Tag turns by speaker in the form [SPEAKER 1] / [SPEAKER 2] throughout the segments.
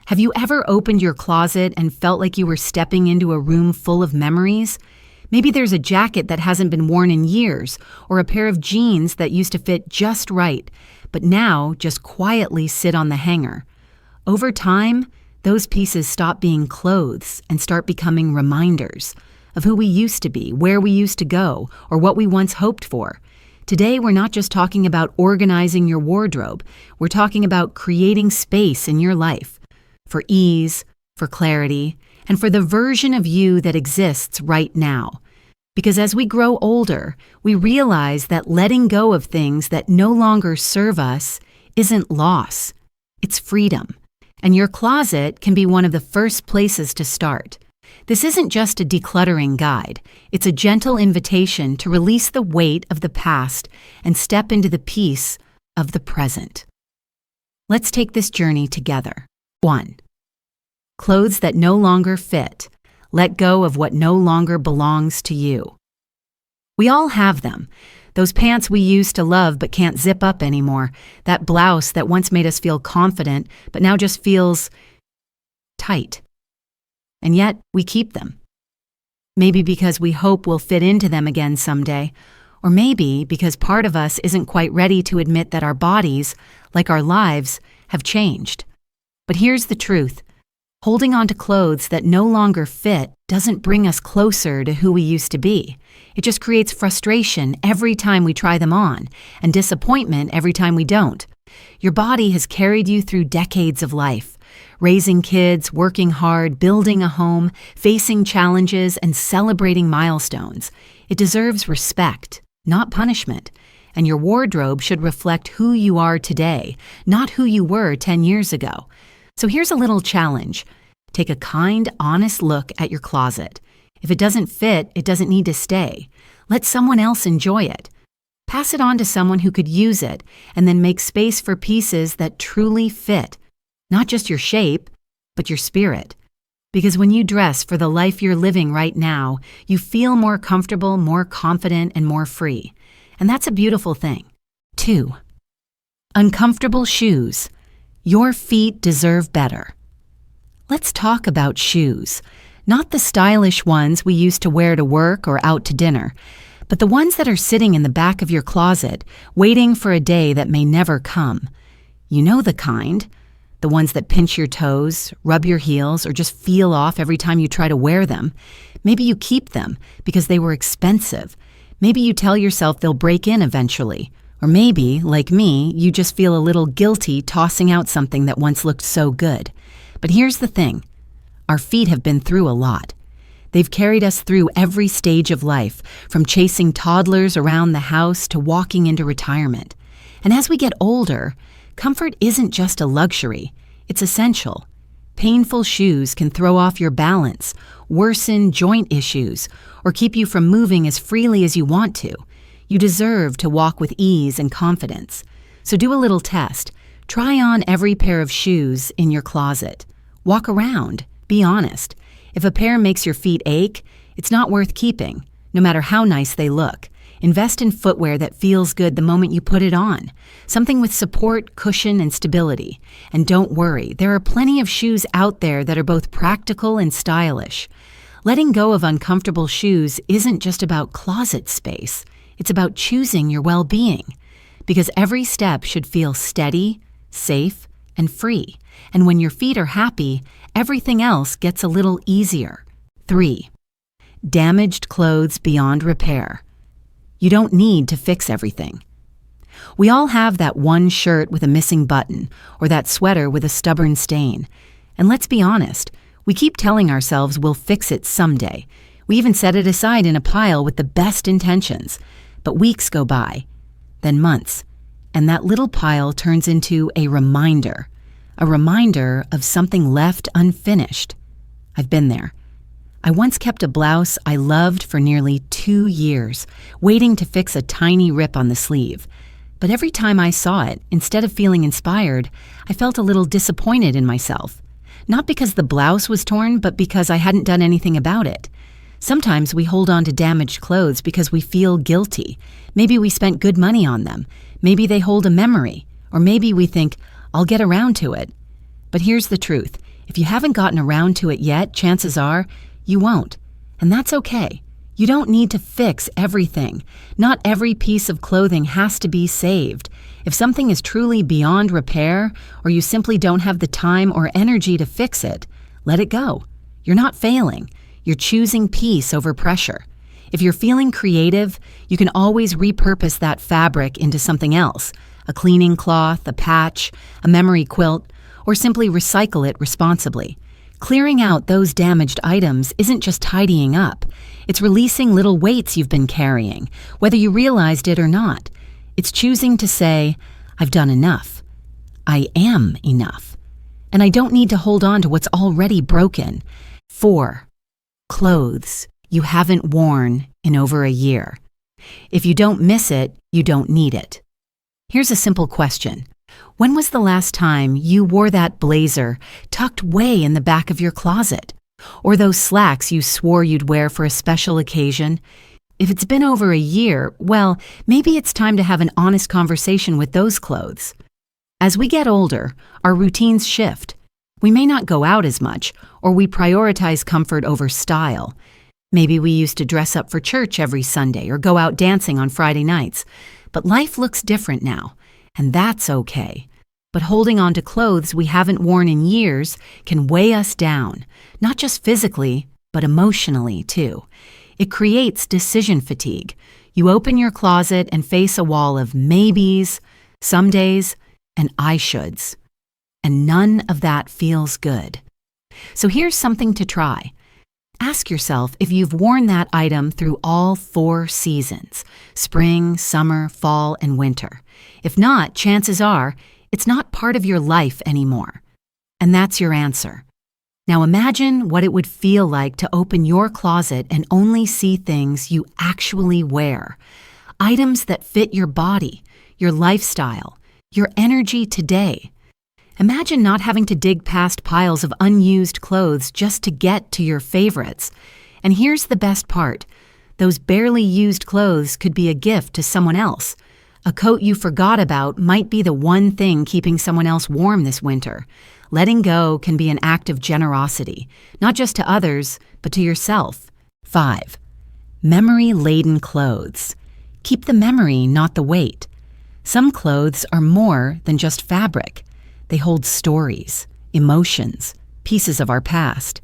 [SPEAKER 1] Have you ever opened your closet and felt like you were stepping into a room full of memories? Maybe there's a jacket that hasn't been worn in years, or a pair of jeans that used to fit just right, but now just quietly sit on the hanger. Over time, those pieces stop being clothes and start becoming reminders of who we used to be, where we used to go, or what we once hoped for. Today, we're not just talking about organizing your wardrobe. We're talking about creating space in your life for ease, for clarity, and for the version of you that exists right now. Because as we grow older, we realize that letting go of things that no longer serve us isn't loss, it's freedom. And your closet can be one of the first places to start. This isn't just a decluttering guide. It's a gentle invitation to release the weight of the past and step into the peace of the present. Let's take this journey together. 1. Clothes that no longer fit. Let go of what no longer belongs to you. We all have them. Those pants we used to love but can't zip up anymore. That blouse that once made us feel confident but now just feels tight. And yet, we keep them. Maybe because we hope we'll fit into them again someday, or maybe because part of us isn't quite ready to admit that our bodies, like our lives, have changed. But here's the truth. Holding on to clothes that no longer fit doesn't bring us closer to who we used to be. It just creates frustration every time we try them on, and disappointment every time we don't. Your body has carried you through decades of life. Raising kids, working hard, building a home, facing challenges, and celebrating milestones. It deserves respect, not punishment. And your wardrobe should reflect who you are today, not who you were 10 years ago. So here's a little challenge. Take a kind, honest look at your closet. If it doesn't fit, it doesn't need to stay. Let someone else enjoy it. Pass it on to someone who could use it, and then make space for pieces that truly fit. Not just your shape, but your spirit. Because when you dress for the life you're living right now, you feel more comfortable, more confident, and more free. And that's a beautiful thing. 2. Uncomfortable shoes. Your feet deserve better. Let's talk about shoes. Not the stylish ones we used to wear to work or out to dinner, but the ones that are sitting in the back of your closet, waiting for a day that may never come. You know the kind. The ones that pinch your toes, rub your heels, or just feel off every time you try to wear them. Maybe you keep them because they were expensive. Maybe you tell yourself they'll break in eventually. Or maybe, like me, you just feel a little guilty tossing out something that once looked so good. But here's the thing. Our feet have been through a lot. They've carried us through every stage of life, from chasing toddlers around the house to walking into retirement. And as we get older, comfort isn't just a luxury, it's essential. Painful shoes can throw off your balance, worsen joint issues, or keep you from moving as freely as you want to. You deserve to walk with ease and confidence. So do a little test. Try on every pair of shoes in your closet. Walk around. Be honest. If a pair makes your feet ache, it's not worth keeping, no matter how nice they look. Invest in footwear that feels good the moment you put it on. Something with support, cushion, and stability. And don't worry, there are plenty of shoes out there that are both practical and stylish. Letting go of uncomfortable shoes isn't just about closet space. It's about choosing your well-being. Because every step should feel steady, safe, and free. And when your feet are happy, everything else gets a little easier. 3. Damaged clothes beyond repair. You don't need to fix everything. We all have that one shirt with a missing button, or that sweater with a stubborn stain. And let's be honest, we keep telling ourselves we'll fix it someday. We even set it aside in a pile with the best intentions. But weeks go by, then months, and that little pile turns into a reminder of something left unfinished. I've been there. I once kept a blouse I loved for nearly 2 years, waiting to fix a tiny rip on the sleeve. But every time I saw it, instead of feeling inspired, I felt a little disappointed in myself. Not because the blouse was torn, but because I hadn't done anything about it. Sometimes we hold on to damaged clothes because we feel guilty. Maybe we spent good money on them. Maybe they hold a memory. Or maybe we think, I'll get around to it. But here's the truth. If you haven't gotten around to it yet, chances are you won't. And that's okay. You don't need to fix everything. Not every piece of clothing has to be saved. If something is truly beyond repair, or you simply don't have the time or energy to fix it, let it go. You're not failing. You're choosing peace over pressure. If you're feeling creative, you can always repurpose that fabric into something else, a cleaning cloth, a patch, a memory quilt, or simply recycle it responsibly. Clearing out those damaged items isn't just tidying up. It's releasing little weights you've been carrying, whether you realized it or not. It's choosing to say, I've done enough. I am enough. And I don't need to hold on to what's already broken. 4. Clothes you haven't worn in over a year. If you don't miss it, you don't need it. Here's a simple question. When was the last time you wore that blazer tucked way in the back of your closet? Or those slacks you swore you'd wear for a special occasion? If it's been over a year, well, maybe it's time to have an honest conversation with those clothes. As we get older, our routines shift. We may not go out as much, or we prioritize comfort over style. Maybe we used to dress up for church every Sunday or go out dancing on Friday nights. But life looks different now, and that's okay. But holding on to clothes we haven't worn in years can weigh us down, not just physically, but emotionally too. It creates decision fatigue. You open your closet and face a wall of maybes, somedays, and I shoulds. And none of that feels good. So here's something to try. Ask yourself if you've worn that item through all 4 seasons: spring, summer, fall, and winter. If not, chances are it's not part of your life anymore. And that's your answer. Now imagine what it would feel like to open your closet and only see things you actually wear. Items that fit your body, your lifestyle, your energy today. Imagine not having to dig past piles of unused clothes just to get to your favorites. And here's the best part. Those barely used clothes could be a gift to someone else. A coat you forgot about might be the one thing keeping someone else warm this winter. Letting go can be an act of generosity, not just to others, but to yourself. 5. Memory-laden clothes. Keep the memory, not the weight. Some clothes are more than just fabric. They hold stories, emotions, pieces of our past.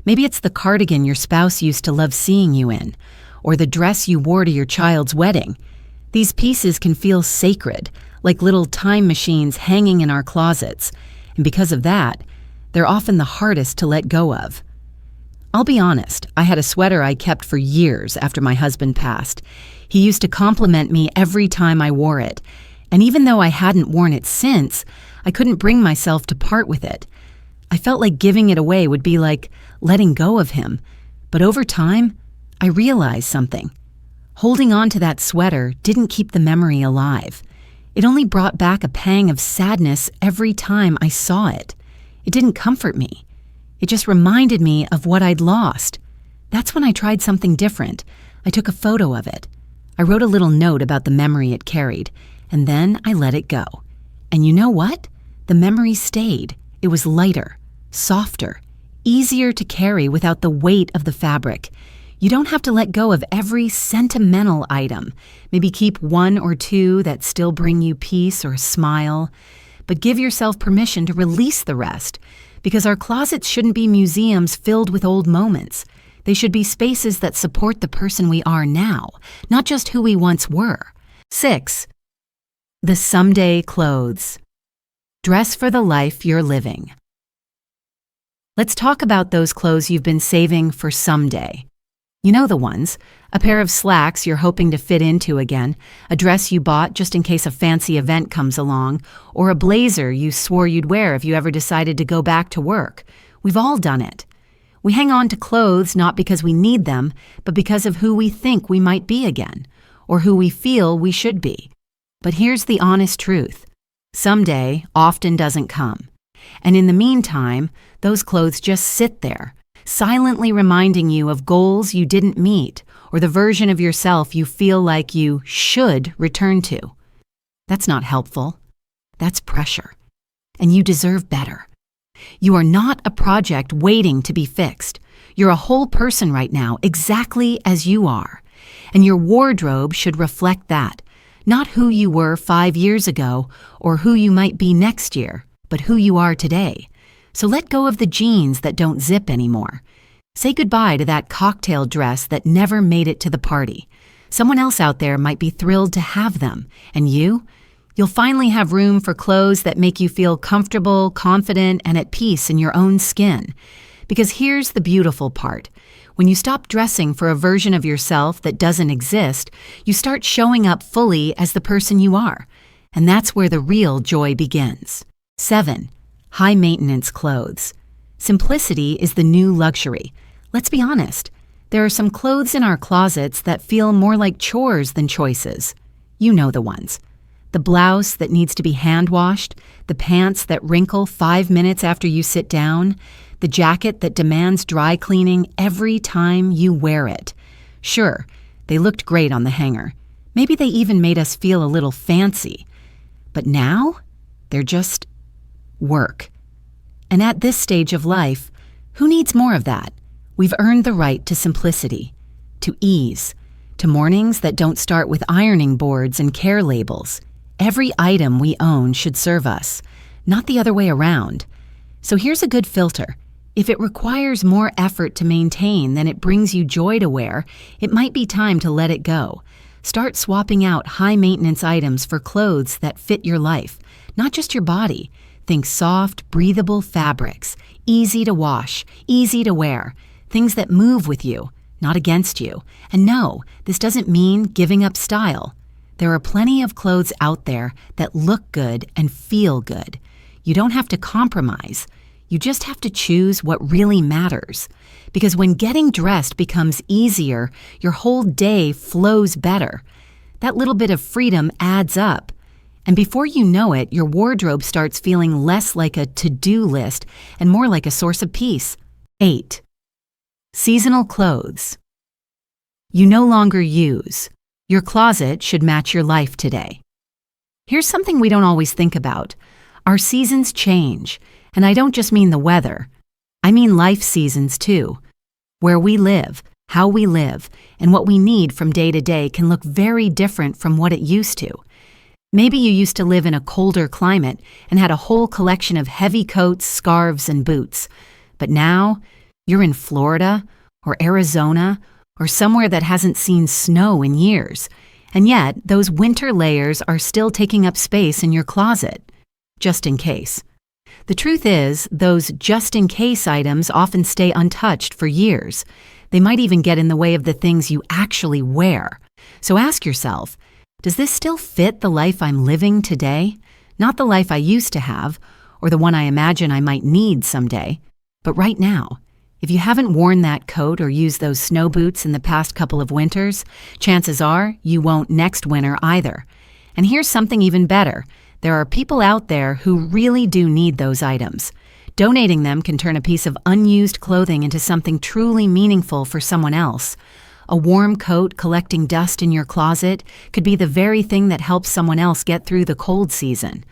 [SPEAKER 1] Maybe it's the cardigan your spouse used to love seeing you in, or the dress you wore to your child's wedding. These pieces can feel sacred, like little time machines hanging in our closets, and because of that, they're often the hardest to let go of. I'll be honest, I had a sweater I kept for years after my husband passed. He used to compliment me every time I wore it, and even though I hadn't worn it since, I couldn't bring myself to part with it. I felt like giving it away would be like letting go of him. But over time, I realized something. Holding on to that sweater didn't keep the memory alive. It only brought back a pang of sadness every time I saw it. It didn't comfort me. It just reminded me of what I'd lost. That's when I tried something different. I took a photo of it. I wrote a little note about the memory it carried, and then I let it go. And you know what? The memory stayed. It was lighter, softer, easier to carry without the weight of the fabric. You don't have to let go of every sentimental item. Maybe keep 1 or 2 that still bring you peace or a smile. But give yourself permission to release the rest, because our closets shouldn't be museums filled with old moments. They should be spaces that support the person we are now, not just who we once were. 6. The someday clothes. Dress for the life you're living. Let's talk about those clothes you've been saving for someday. You know the ones. A pair of slacks you're hoping to fit into again, a dress you bought just in case a fancy event comes along, or a blazer you swore you'd wear if you ever decided to go back to work. We've all done it. We hang on to clothes not because we need them, but because of who we think we might be again, or who we feel we should be. But here's the honest truth. Someday often doesn't come. And in the meantime, those clothes just sit there, silently reminding you of goals you didn't meet or the version of yourself you feel like you should return to. That's not helpful. That's pressure. And you deserve better. You are not a project waiting to be fixed. You're a whole person right now, exactly as you are. And your wardrobe should reflect that. Not who you were 5 years ago or who you might be next year, but who you are today. So let go of the jeans that don't zip anymore. Say goodbye to that cocktail dress that never made it to the party. Someone else out there might be thrilled to have them. And you? You'll finally have room for clothes that make you feel comfortable, confident, and at peace in your own skin. Because here's the beautiful part. When you stop dressing for a version of yourself that doesn't exist, you start showing up fully as the person you are. And that's where the real joy begins. 7. High-maintenance clothes. Simplicity is the new luxury. Let's be honest. There are some clothes in our closets that feel more like chores than choices. You know the ones. The blouse that needs to be hand-washed, the pants that wrinkle 5 minutes after you sit down, the jacket that demands dry cleaning every time you wear it. Sure, they looked great on the hanger. Maybe they even made us feel a little fancy. But now, they're just work. And at this stage of life, who needs more of that? We've earned the right to simplicity, to ease, to mornings that don't start with ironing boards and care labels. Every item we own should serve us, not the other way around. So here's a good filter. If it requires more effort to maintain than it brings you joy to wear, it might be time to let it go. Start swapping out high-maintenance items for clothes that fit your life, not just your body. Think soft, breathable fabrics, easy to wash, easy to wear, things that move with you, not against you. And no, this doesn't mean giving up style. There are plenty of clothes out there that look good and feel good. You don't have to compromise. You just have to choose what really matters. Because when getting dressed becomes easier, your whole day flows better. That little bit of freedom adds up. And before you know it, your wardrobe starts feeling less like a to-do list and more like a source of peace. 8. Seasonal clothes. You no longer use. Your closet should match your life today. Here's something we don't always think about. Our seasons change, and I don't just mean the weather. I mean life seasons too. Where we live, how we live, and what we need from day to day can look very different from what it used to. Maybe you used to live in a colder climate and had a whole collection of heavy coats, scarves, and boots. But now, you're in Florida or Arizona or somewhere that hasn't seen snow in years. And yet, those winter layers are still taking up space in your closet, just in case. The truth is, those just-in-case items often stay untouched for years. They might even get in the way of the things you actually wear. So ask yourself, does this still fit the life I'm living today? Not the life I used to have, or the one I imagine I might need someday, but right now. If you haven't worn that coat or used those snow boots in the past couple of winters, chances are you won't next winter either. And here's something even better. There are people out there who really do need those items. Donating them can turn a piece of unused clothing into something truly meaningful for someone else. A warm coat collecting dust in your closet could be the very thing that helps someone else get through the cold season.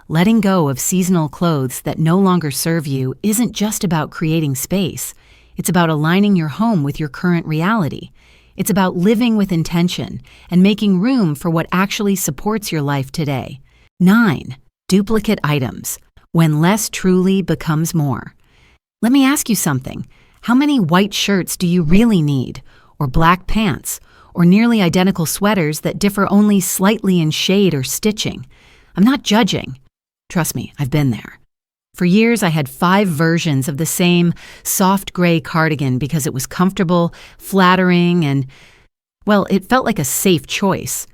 [SPEAKER 1] Letting go of seasonal clothes that no longer serve you isn't just about creating space. It's about aligning your home with your current reality. It's about living with intention and making room for what actually supports your life today. 9. Duplicate items. When less truly becomes more. Let me ask you something. How many white shirts do you really need? Or black pants? Or nearly identical sweaters that differ only slightly in shade or stitching? I'm not judging. Trust me, I've been there. For years, I had 5 versions of the same soft gray cardigan because it was comfortable, flattering, and, well, it felt like a safe choice.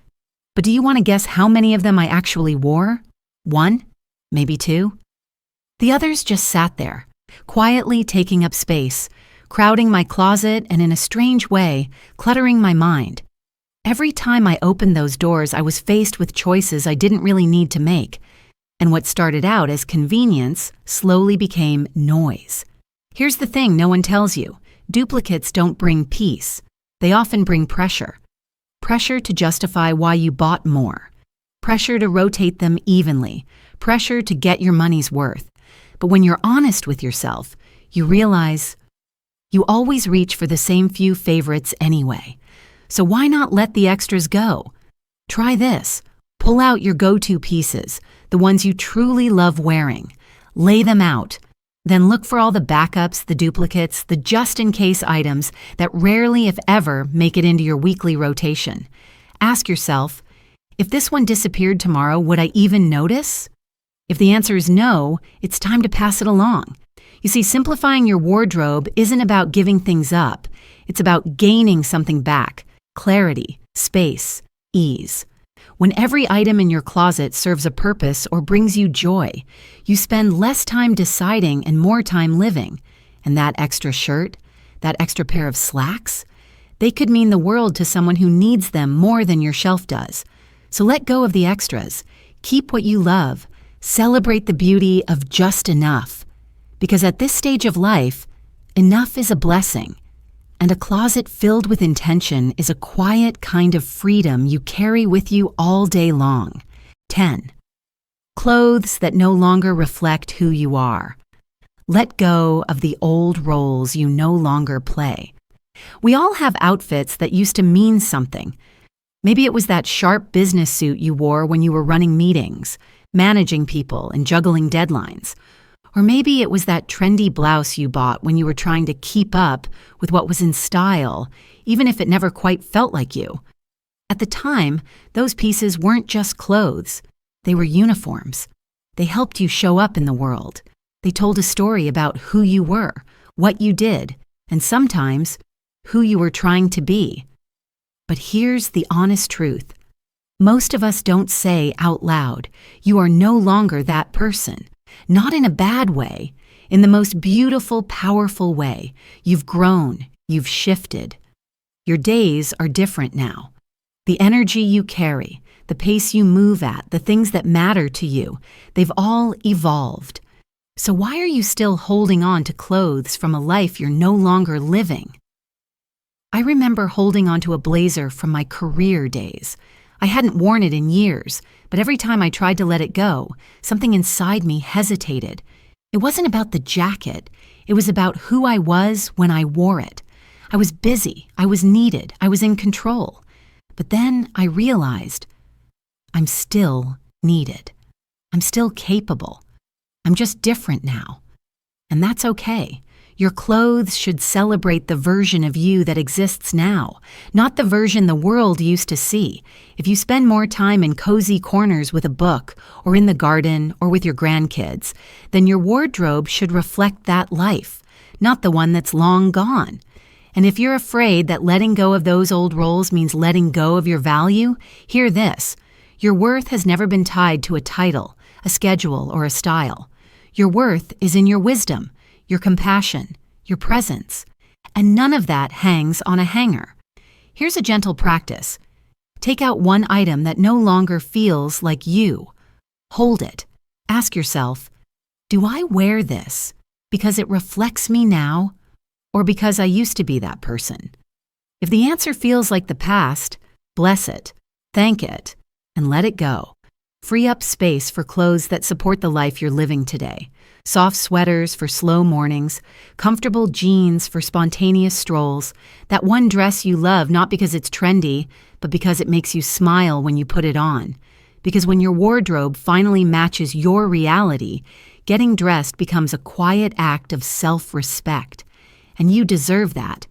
[SPEAKER 1] But do you want to guess how many of them I actually wore? 1? Maybe 2? The others just sat there, quietly taking up space, crowding my closet and in a strange way, cluttering my mind. Every time I opened those doors, I was faced with choices I didn't really need to make. And what started out as convenience slowly became noise. Here's the thing no one tells you. Duplicates don't bring peace. They often bring pressure. Pressure to justify why you bought more. Pressure to rotate them evenly. Pressure to get your money's worth. But when you're honest with yourself, you realize you always reach for the same few favorites anyway. So why not let the extras go? Try this. Pull out your go-to pieces, the ones you truly love wearing. Lay them out. Then look for all the backups, the duplicates, the just-in-case items that rarely, if ever, make it into your weekly rotation. Ask yourself, if this one disappeared tomorrow, would I even notice? If the answer is no, it's time to pass it along. You see, simplifying your wardrobe isn't about giving things up. It's about gaining something back: clarity, space, ease. When every item in your closet serves a purpose or brings you joy, you spend less time deciding and more time living. And that extra shirt, that extra pair of slacks, they could mean the world to someone who needs them more than your shelf does. So let go of the extras. Keep what you love. Celebrate the beauty of just enough. Because at this stage of life, enough is a blessing. And a closet filled with intention is a quiet kind of freedom you carry with you all day long. 10. Clothes that no longer reflect who you are. Let go of the old roles you no longer play. We all have outfits that used to mean something. Maybe it was that sharp business suit you wore when you were running meetings, managing people, and juggling deadlines. Or maybe it was that trendy blouse you bought when you were trying to keep up with what was in style, even if it never quite felt like you. At the time, those pieces weren't just clothes. They were uniforms. They helped you show up in the world. They told a story about who you were, what you did, and sometimes who you were trying to be. But here's the honest truth. Most of us don't say out loud, "You are no longer that person." Not in a bad way, in the most beautiful, powerful way. You've grown, you've shifted. Your days are different now. The energy you carry, the pace you move at, the things that matter to you, they've all evolved. So why are you still holding on to clothes from a life you're no longer living? I remember holding on to a blazer from my career days. I hadn't worn it in years, but every time I tried to let it go, something inside me hesitated. It wasn't about the jacket. It was about who I was when I wore it. I was busy. I was needed. I was in control. But then I realized I'm still needed. I'm still capable. I'm just different now. And that's okay. Your clothes should celebrate the version of you that exists now, not the version the world used to see. If you spend more time in cozy corners with a book, or in the garden, or with your grandkids, then your wardrobe should reflect that life, not the one that's long gone. And if you're afraid that letting go of those old roles means letting go of your value, hear this. Your worth has never been tied to a title, a schedule, or a style. Your worth is in your wisdom, your compassion, your presence, and none of that hangs on a hanger. Here's a gentle practice. Take out one item that no longer feels like you. Hold it. Ask yourself, do I wear this because it reflects me now, or because I used to be that person? If the answer feels like the past, bless it, thank it, and let it go. Free up space for clothes that support the life you're living today. Soft sweaters for slow mornings, comfortable jeans for spontaneous strolls, that one dress you love not because it's trendy, but because it makes you smile when you put it on. Because when your wardrobe finally matches your reality, getting dressed becomes a quiet act of self-respect. And you deserve that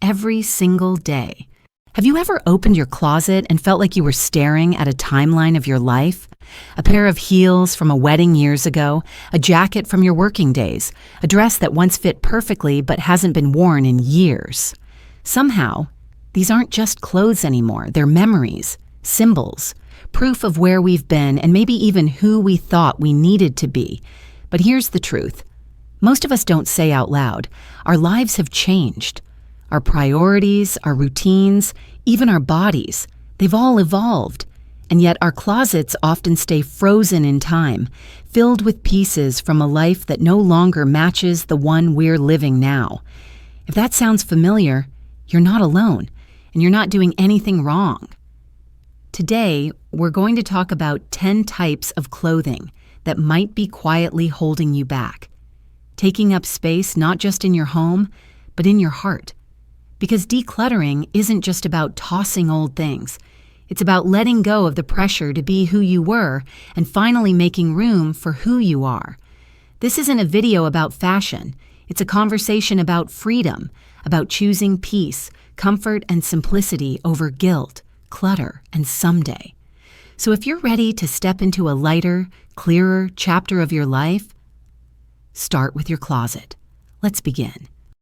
[SPEAKER 1] every single day. Have you ever opened your closet and felt like you were staring at a timeline of your life? A pair of heels from a wedding years ago, a jacket from your working days, a dress that once fit perfectly but hasn't been worn in years. Somehow, these aren't just clothes anymore. They're memories, symbols, proof of where we've been and maybe even who we thought we needed to be. But here's the truth. Most of us don't say out loud, our lives have changed. Our priorities, our routines, even our bodies, they've all evolved. And yet our closets often stay frozen in time, filled with pieces from a life that no longer matches the one we're living now. If that sounds familiar, you're not alone, and you're not doing anything wrong. Today, we're going to talk about 10 types of clothing that might be quietly holding you back, taking up space not just in your home, but in your heart. Because decluttering isn't just about tossing old things. It's about letting go of the pressure to be who you were and finally making room for who you are. This isn't a video about fashion. It's a conversation about freedom, about choosing peace, comfort, and simplicity over guilt, clutter, and someday. So if you're ready to step into a lighter, clearer chapter of your life, start with your closet. Let's begin.